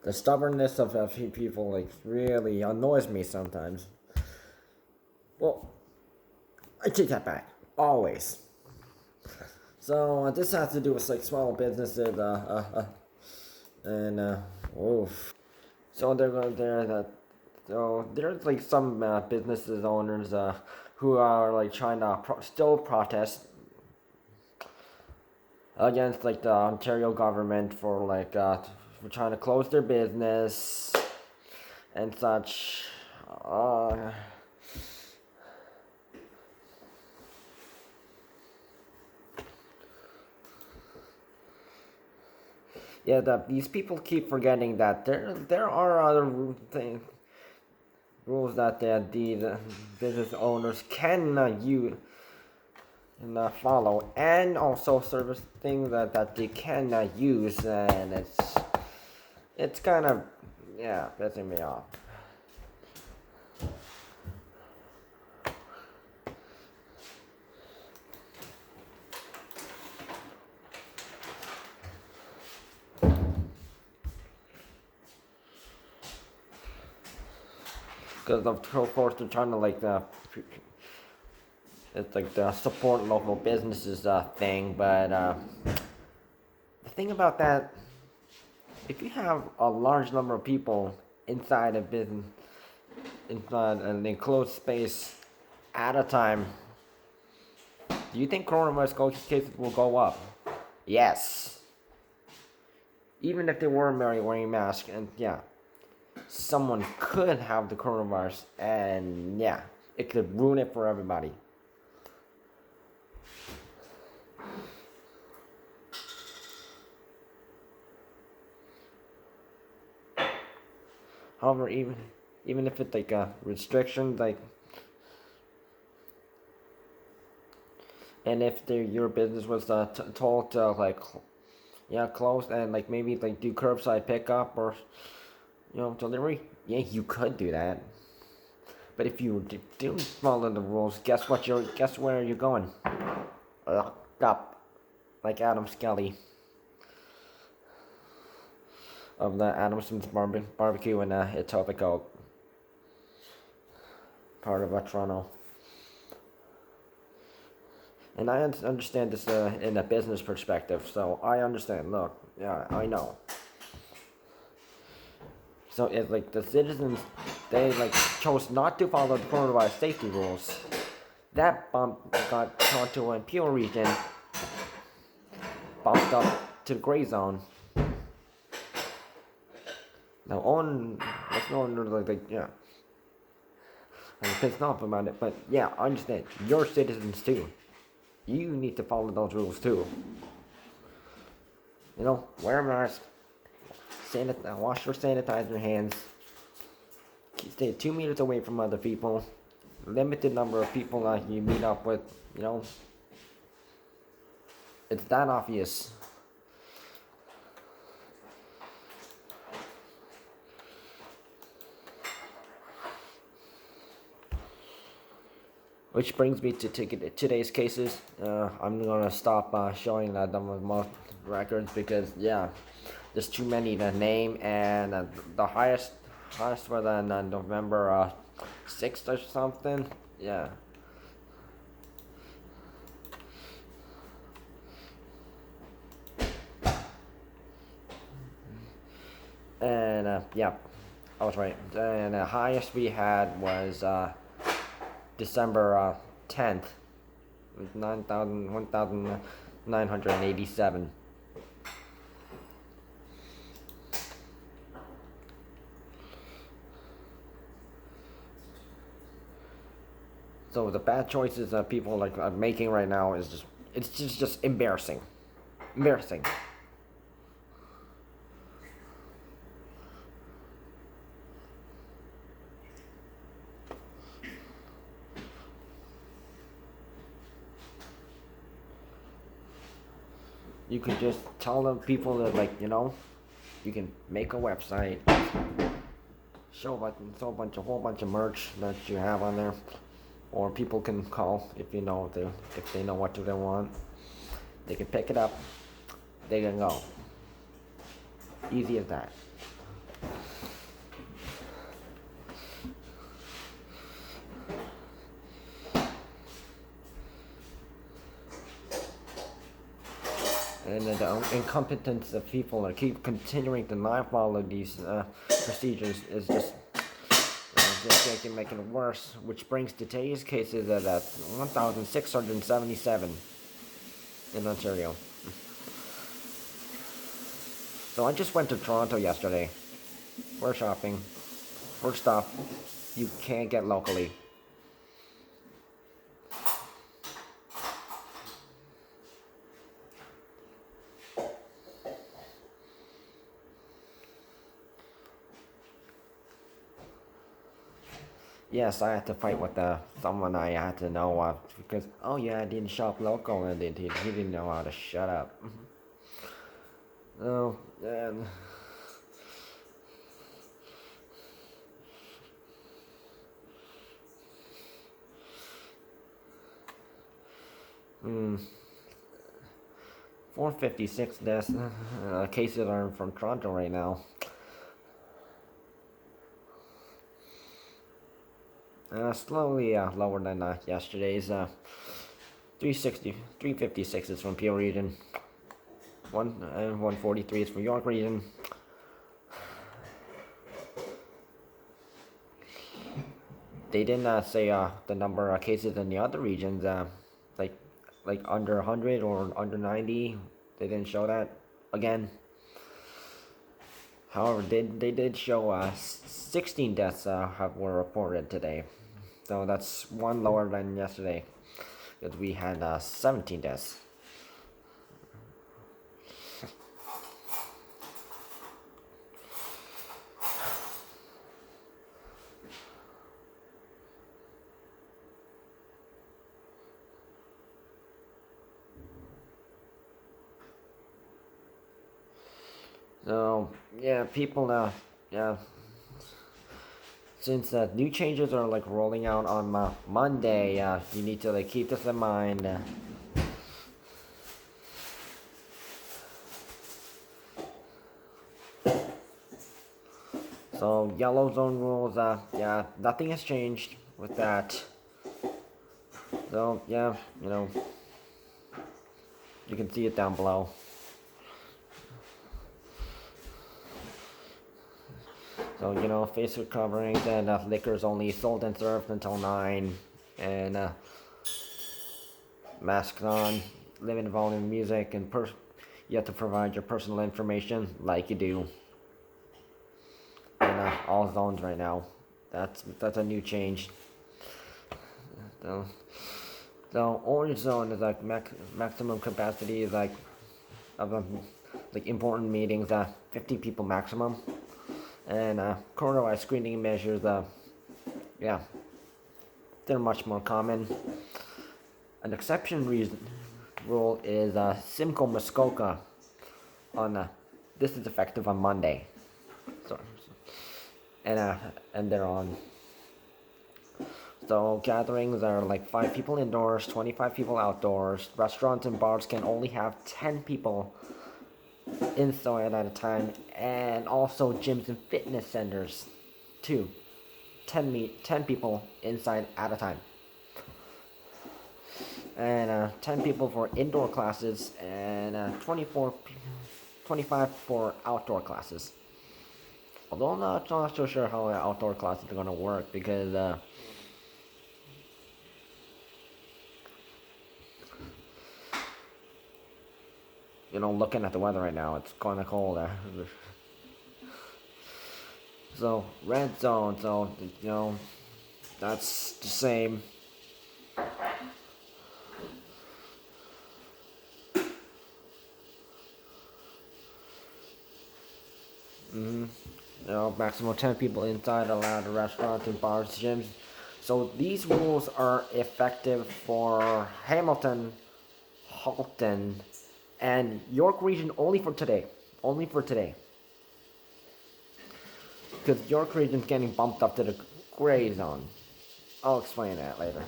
The stubbornness of people like really annoys me sometimes. Well, I take that back. Always. So this has to do with like small businesses, and oof. So there's like some businesses owners who are like trying to still protest against like the Ontario government for trying to close their business and such. Uh, yeah, these people keep forgetting that there are other rules that the business owners can use and follow, and also service things that they can use, and it's kind of yeah pissing me off. Because of course they're trying to it's like the support local businesses thing, but the thing about that, if you have a large number of people inside a business, inside an enclosed space at a time, do you think coronavirus cases will go up? Yes. Even if they were wearing masks, and yeah, someone could have the coronavirus, and yeah, it could ruin it for everybody. However, even if it's like a restriction, like, and if your business was told to like, yeah, close and like maybe like do curbside pickup or delivery, yeah, you could do that. But if you do follow the rules, guess where you're going? Up, like Adam Skelly of the Adamson's barbecue in Etobicoke, part of Toronto. And I understand this in a business perspective, so I understand. Look, yeah, I know. So it's like the citizens, they like chose not to follow the coronavirus safety rules. That bump got onto a Peel region, bumped up to the gray zone. Now let's go on like yeah. I'm pissed off about it, but yeah, I understand. You're citizens too. You need to follow those rules too. Wear a mask, wash or sanitize your hands, stay 2 meters away from other people, limited number of people that you meet up with, it's that obvious. Which brings me to today's cases. I'm gonna stop showing the records because yeah, there's too many to name, and the highest for the November 6th or something. Yeah. And yeah, I was right. And the highest we had was December 10th, 1,987. So the bad choices that people are making right now is just embarrassing. Embarrassing. You could just tell them people that you can make a website, show a whole bunch of merch that you have on there, or people can call if they know what they want. They can pick it up. They can go. Easy as that. the incompetence of people that keep continuing to not follow these procedures is just making it worse, which brings today's cases at 1,677 in Ontario. So I just went to Toronto yesterday for shopping, for stuff you can't get locally. Yes, I had to fight with someone I had to know because, oh yeah, I didn't shop local, and he didn't know how to shut up. Oh, and 456 deaths cases are from Toronto right now. Slowly lower than yesterday's. 356 is from Peel region. 143 is from York region. They didn't say the number of cases in the other regions, like under 100 or under 90. They didn't show that again. However, they did show 16 deaths were reported today. So that's one lower than yesterday, because we had 17 deaths. So yeah, people yeah. Since new changes are like rolling out on Monday, you need to like keep this in mind. So yellow zone rules, yeah, nothing has changed with that. So yeah, you can see it down below. So, face coverings and liquor is only sold and served until 9. And masks on, limited volume music, and you have to provide your personal information like you do in all zones right now. That's a new change. So orange zone is like maximum capacity is like of like important meetings, 50 people maximum. And coronavirus screening measures, yeah, they're much more common. An exception rule is Simcoe Muskoka on this is effective on Monday. So and they're on. So gatherings are like 5 people indoors, 25 people outdoors. Restaurants and bars can only have 10 people inside at a time, and also gyms and fitness centers too. 10 people inside at a time, and 10 people for indoor classes, and 25 for outdoor classes. Although I'm not so sure how outdoor classes are going to work, because looking at the weather right now, it's kind of cold. So red zone, so that's the same. Maximum 10 people inside allowed at restaurants and bars, gyms. So these rules are effective for Hamilton, Halton, and York region only for today. Only for today. Because York region's getting bumped up to the gray zone. I'll explain that later.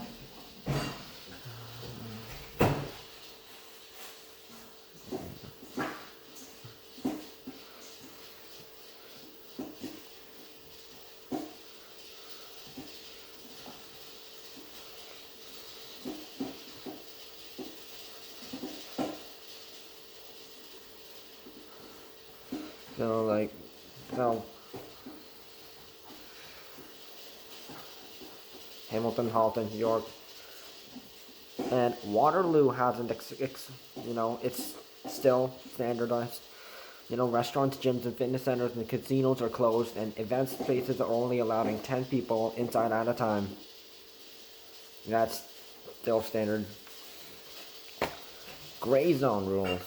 So like, so Hamilton, Halton, York, and Waterloo hasn't, it's still standardized. Restaurants, gyms, and fitness centers and casinos are closed, and event spaces are only allowing 10 people inside at a time. That's still standard. Gray zone rules.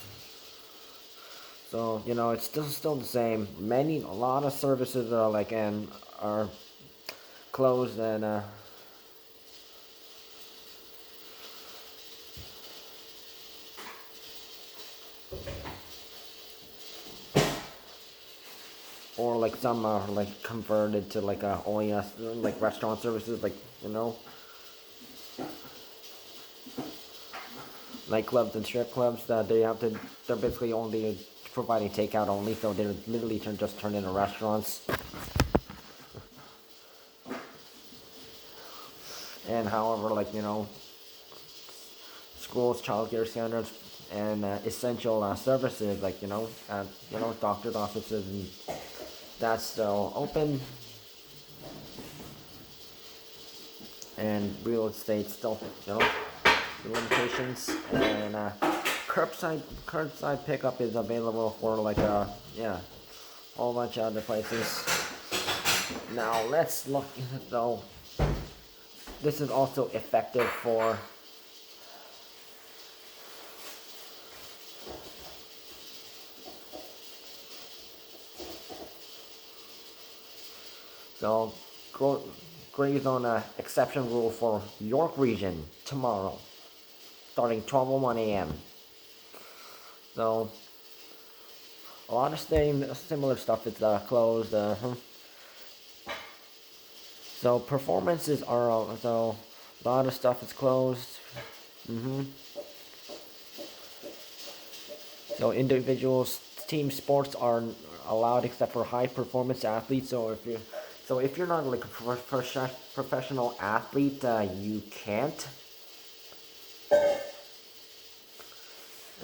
So it's still the same. A lot of services are closed, and or like some are like converted to like only like restaurant services, like nightclubs and strip clubs that they're basically only providing takeout only, so they're literally just turned into restaurants. And however, schools, childcare centers, and essential services like doctors' offices, and that's still open. And real estate still, limitations. And curbside pickup is available for a whole bunch of other places. Now let's look. So this is also effective for gray zone exception rule for York region tomorrow, starting 12:01 a.m. So a lot of similar stuff is closed. So performances are so a lot of stuff is closed. So individuals, team sports are allowed except for high performance athletes. So if you're not like a professional athlete, you can't.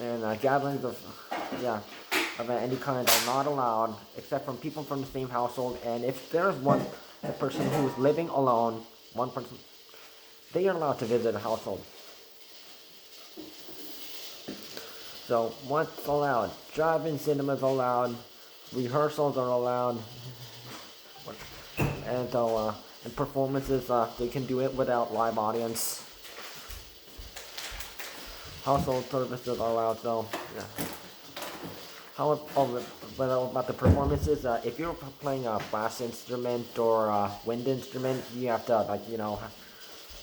And gatherings of any kind are not allowed except from people from the same household. And if there's a person who is living alone, one person, they are allowed to visit a household. So what's allowed? Drive-in cinemas allowed, rehearsals are allowed, and so and performances they can do it without live audience. Household services are allowed. So yeah. How about the performances? If you're playing a brass instrument or a wind instrument, you have to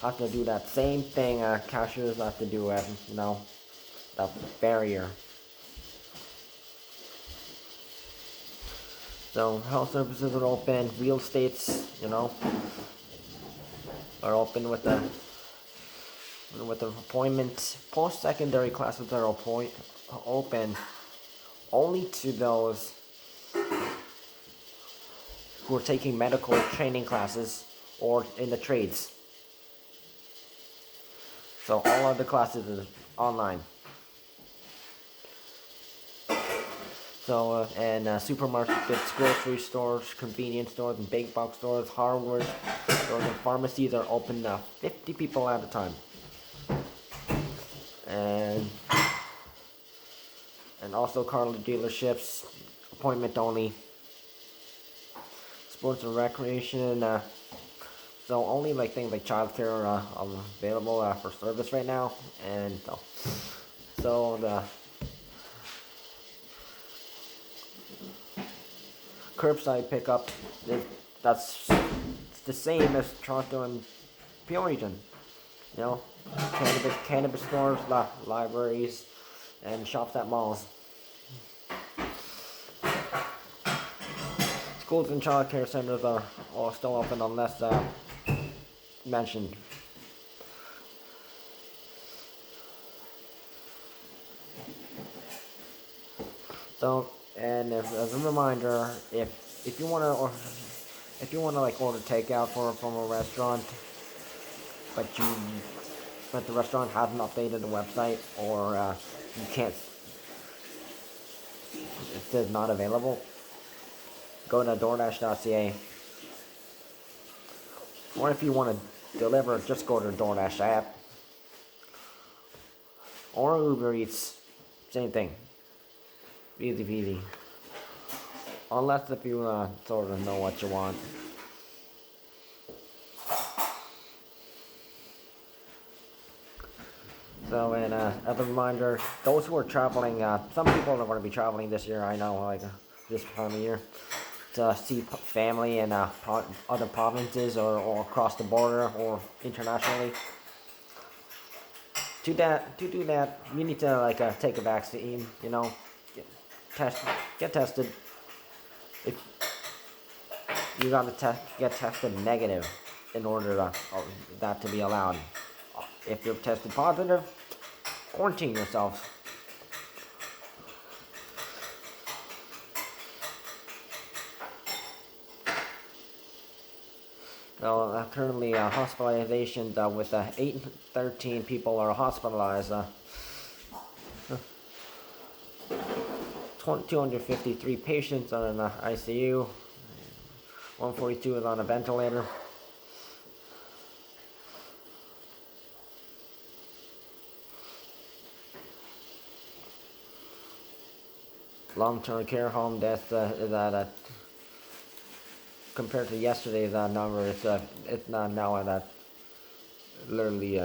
have to do that same thing. Cashiers have to do the barrier. So health services are open. Real estates, are open with the appointment. Post-secondary classes are open only to those who are taking medical training classes or in the trades. So all other classes are online. So and supermarkets, grocery stores, convenience stores, and big box stores, hardware stores, and pharmacies are open 50 people at a time. And also car dealerships, appointment only. Sports and recreation, so only things like childcare are available for service right now. And so the curbside pickup, that's the same as Toronto and Peel region. Cannabis stores, libraries, and shops at malls. Schools and childcare centers are all still open unless mentioned. So, and as a reminder, if you wanna order takeout from a restaurant, but the restaurant hasn't updated the website, or you can't, it says not available, go to DoorDash.ca. Or if you want to deliver, just go to the DoorDash app. Or Uber Eats, same thing. Easy peasy. Unless if you sort of know what you want. So, and as a reminder, those who are traveling, some people are going to be traveling this year, I know, like this time of year, to see family in other provinces or across the border or internationally. To do that, you need to take a vaccine. You know, get get tested. If you got to get tested negative in order to, that to be allowed. If you're tested positive, quarantine yourself. So currently, hospitalizations with 813 people are hospitalized. 253 patients are in the ICU. 142 is on a ventilator. Long-term care home deaths is at compared to yesterday's number, it's not now at literally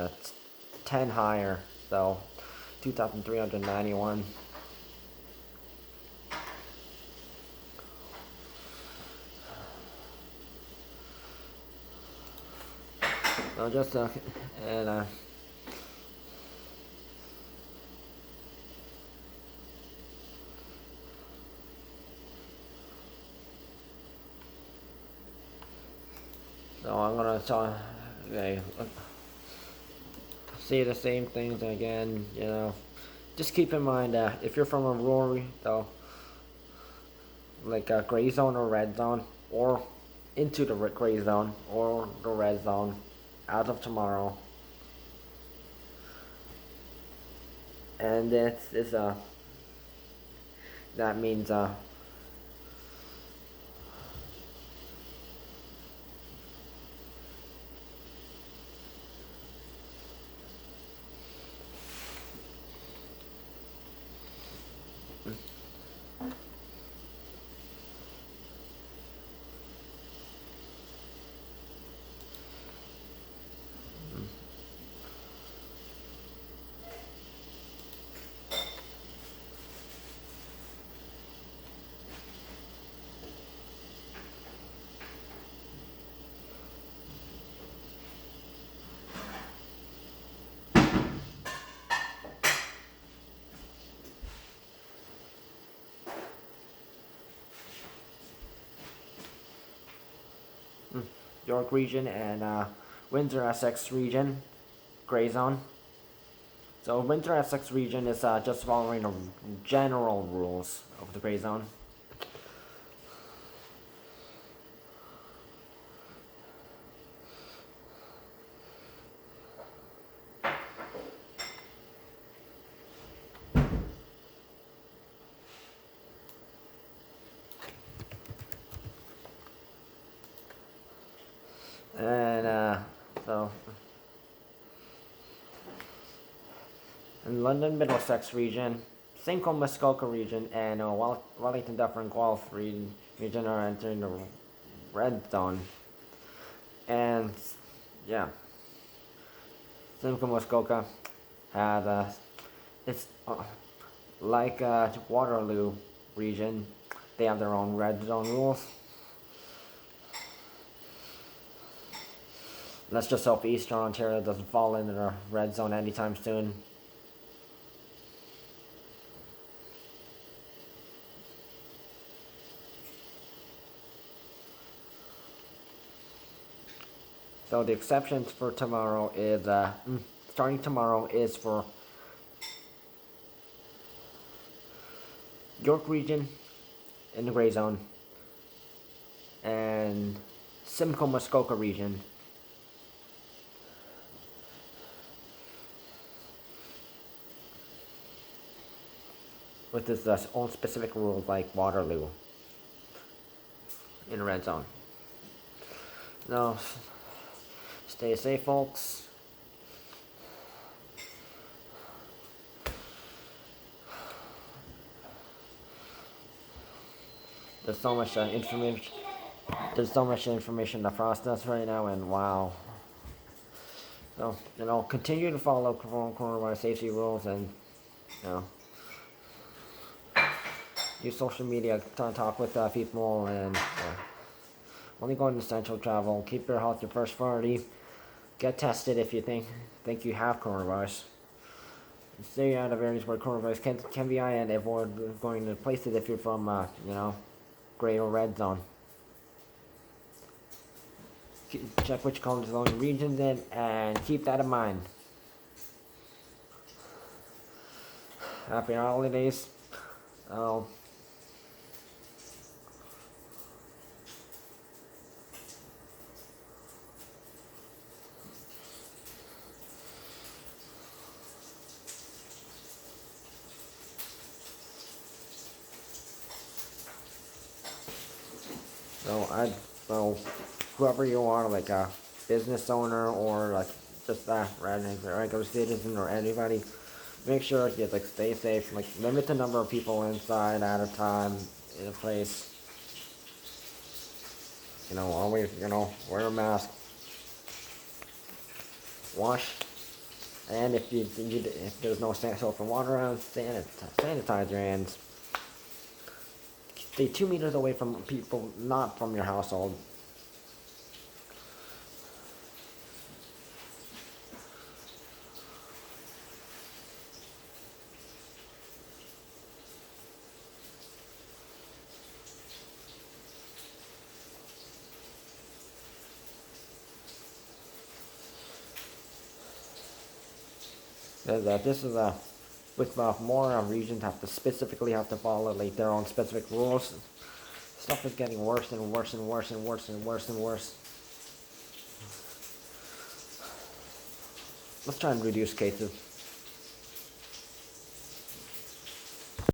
10 higher, so 2,391. So just and so I'm gonna talk. Okay, say the same things again. You know, just keep in mind that if you're from a rural, though, like a gray zone or red zone, or into the gray zone or the red zone, as of tomorrow, and it's that means York region and Windsor Essex region, gray zone. So Windsor Essex region is just following the general rules of the gray zone. And so in London Middlesex region, Simcoe Muskoka region, and Wellington Dufferin Guelph region are entering the red zone. And yeah, Simcoe Muskoka has it's like Waterloo region. They have their own red zone rules. Let's just hope Eastern Ontario doesn't fall into the red zone anytime soon. So the exceptions for tomorrow is, starting tomorrow is for York region in the gray zone and Simcoe Muskoka region. With its own specific rules like Waterloo. in a red zone. No, stay safe, folks. There's so much information. There's so much information to process right now, and wow. So, continue to follow coronavirus safety rules, and you know, use social media to talk with people, and only go on essential travel. Keep your health your first priority. Get tested if you think you have coronavirus. Stay out of areas where coronavirus can be high, and avoid going to places if you're from gray or red zone. Check which colors the regions in, and keep that in mind. Happy holidays. So whoever you are, like a business owner or like just a regular citizen or anybody, make sure you like stay safe. Like limit the number of people inside at a time in a place. Always wear a mask. Wash, and if there's no soap and water around, sanitize your hands. Stay 2 meters away from people not from your household. This is with more regions specifically have to follow like their own specific rules. Stuff is getting worse and worse and worse and worse and worse and worse. Let's try and reduce cases.